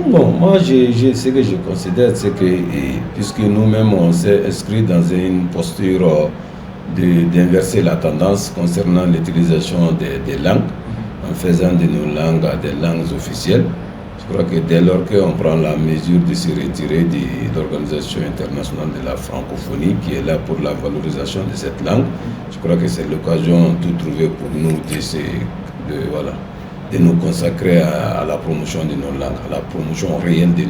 Bon, moi, ce que je considère, c'est que puisque nous-mêmes, on s'est inscrit dans une posture d'inverser la tendance concernant l'utilisation des langues, en faisant de nos langues des langues officielles, je crois que dès lors qu'on prend la mesure de se retirer de l'Organisation internationale de la francophonie, qui est là pour la valorisation de cette langue, je crois que c'est l'occasion tout trouver pour nous de nous consacrer à la promotion de nos langues, à la promotion réelle de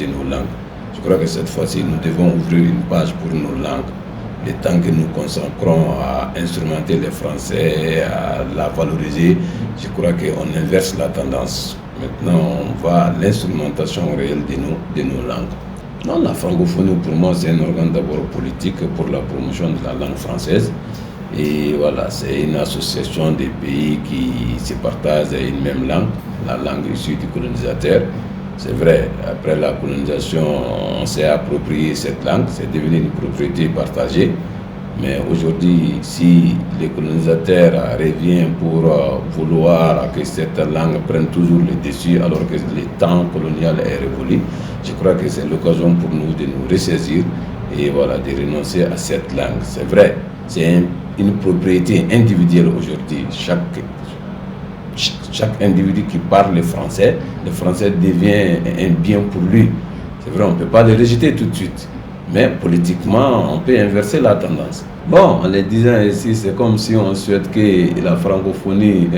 nos langues. Je crois que cette fois-ci, nous devons ouvrir une page pour nos langues. Le temps que nous consacrons à instrumenter le français, à la valoriser, je crois qu'on inverse la tendance. Maintenant, on va à l'instrumentation réelle de nos langues. Non, la francophonie, pour moi, c'est un organe d'abord politique pour la promotion de la langue française. Et voilà, c'est une association des pays qui se partagent une même langue, la langue issue du colonisateur. C'est vrai, après la colonisation, on s'est approprié cette langue, c'est devenu une propriété partagée. Mais aujourd'hui, si le colonisateur revient pour vouloir que cette langue prenne toujours le dessus alors que le temps colonial est révolu, je crois que c'est l'occasion pour nous de nous ressaisir et voilà, de renoncer à cette langue. C'est vrai, c'est une propriété individuelle aujourd'hui. Chaque individu qui parle le français devient un bien pour lui. C'est vrai, on ne peut pas le rejeter tout de suite. Mais politiquement, on peut inverser la tendance. Bon, en le disant ici, c'est comme si on souhaite que la francophonie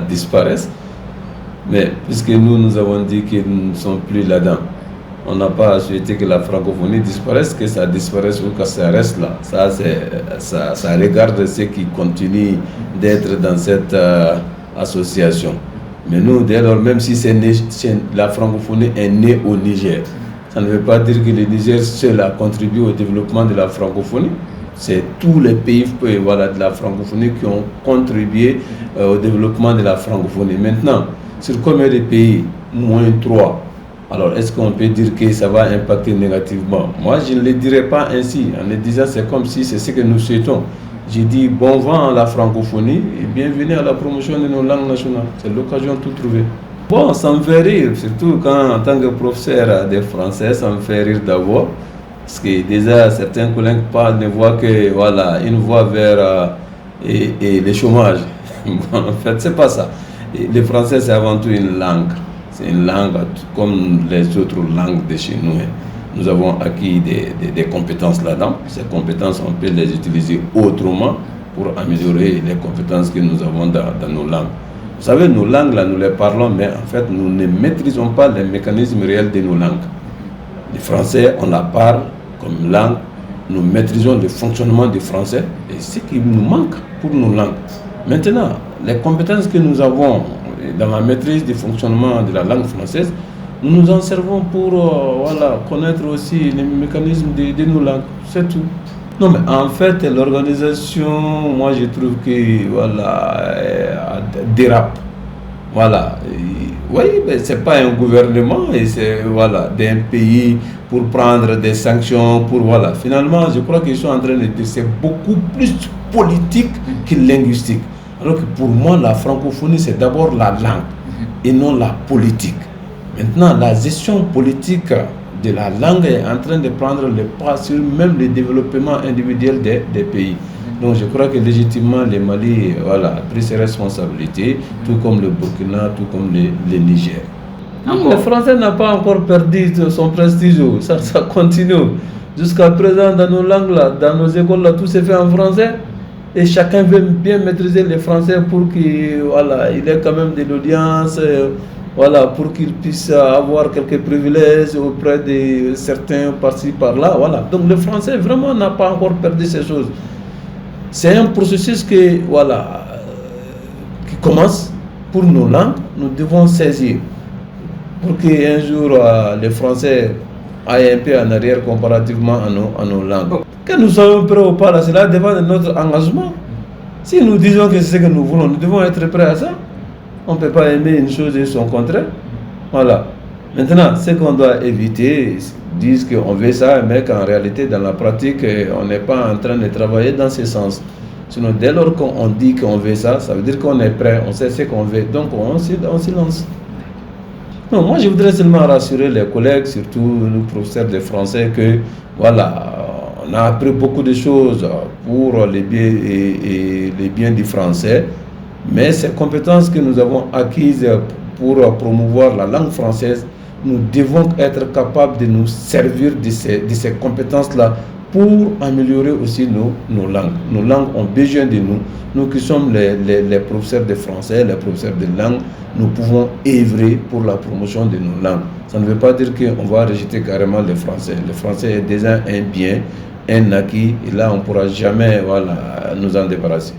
disparaisse. Mais puisque nous avons dit que nous ne sommes plus là-dedans, on n'a pas souhaité que la francophonie disparaisse, que ça disparaisse ou que ça reste là. Ça regarde ceux qui continuent d'être dans cette association. Mais nous, dès lors, même si la francophonie est née au Niger, ça ne veut pas dire que le Niger seul a contribué au développement de la francophonie. C'est tous les pays de la francophonie qui ont contribué au développement de la francophonie. Maintenant, sur combien de pays? Moins 3. Alors, est-ce qu'on peut dire que ça va impacter négativement? Moi, je ne le dirais pas ainsi. En le disant, c'est comme si c'est ce que nous souhaitons. J'ai dit bon vent à la francophonie et bienvenue à la promotion de nos langues nationales. C'est l'occasion de tout trouver. Bon, ça me fait rire, surtout quand, en tant que professeur de français, ça me fait rire d'abord. Parce que déjà, certains collègues parlent de voix que, voilà, une voie vers et le chômage. Bon, en fait, c'est pas ça. Et le français, c'est avant tout une langue. C'est une langue comme les autres langues de chez nous. Nous avons acquis des compétences là-dedans. Ces compétences, on peut les utiliser autrement pour améliorer les compétences que nous avons dans nos langues. Vous savez, nos langues, là, nous les parlons, mais en fait, nous ne maîtrisons pas les mécanismes réels de nos langues. Le français, on la parle comme langue. Nous maîtrisons le fonctionnement du français et ce qui nous manque pour nos langues. Maintenant, les compétences que nous avons dans la maîtrise du fonctionnement de la langue française, nous nous en servons pour connaître aussi les mécanismes de nos langues. C'est tout. Non, mais en fait, l'organisation, moi je trouve que dérape. Voilà. Oui, mais ce n'est pas un gouvernement, et c'est d'un pays pour prendre des sanctions, Finalement, je crois qu'ils sont en train de dire que c'est beaucoup plus politique que linguistique. Alors que pour moi, la francophonie, c'est d'abord la langue et non la politique. Maintenant, la gestion politique de la langue est en train de prendre le pas sur même le développement individuel des pays. Donc je crois que légitimement le Mali a pris ses responsabilités, tout comme le Burkina, tout comme le Niger. Le français n'a pas encore perdu son prestige, ça continue. Jusqu'à présent, dans nos langues, là, dans nos écoles, là, tout se fait en français. Et chacun veut bien maîtriser le français pour qu'il ait quand même de l'audience. Pour qu'il puisse avoir quelques privilèges auprès de certains par-ci par-là. Donc le français vraiment n'a pas encore perdu ces choses. C'est un processus qui commence pour nos langues. Nous devons saisir pour qu'un jour le français aille un peu en arrière comparativement à nos langues. Que nous soyons prêts ou pas, cela dépend de notre engagement. Si nous disons que c'est ce que nous voulons, nous devons être prêts à ça. On ne peut pas aimer une chose et son contraire. Maintenant, ce qu'on doit éviter, disent qu'on veut ça, mais qu'en réalité, dans la pratique, on n'est pas en train de travailler dans ce sens. Sinon, dès lors qu'on dit qu'on veut ça, ça veut dire qu'on est prêt, on sait ce qu'on veut. Donc, on s'y lance. Non, moi je voudrais seulement rassurer les collègues, surtout nous professeurs de français, que voilà, on a appris beaucoup de choses pour les biens et les biens du français, mais ces compétences que nous avons acquises pour promouvoir la langue française, nous devons être capables de nous servir de ces compétences-là pour améliorer aussi nos langues. Nos langues ont besoin de nous. Nous qui sommes les professeurs de français, les professeurs de langue, nous pouvons œuvrer pour la promotion de nos langues. Ça ne veut pas dire qu'on va rejeter carrément le français. Le français est déjà un bien, un acquis, et là on ne pourra jamais nous en débarrasser.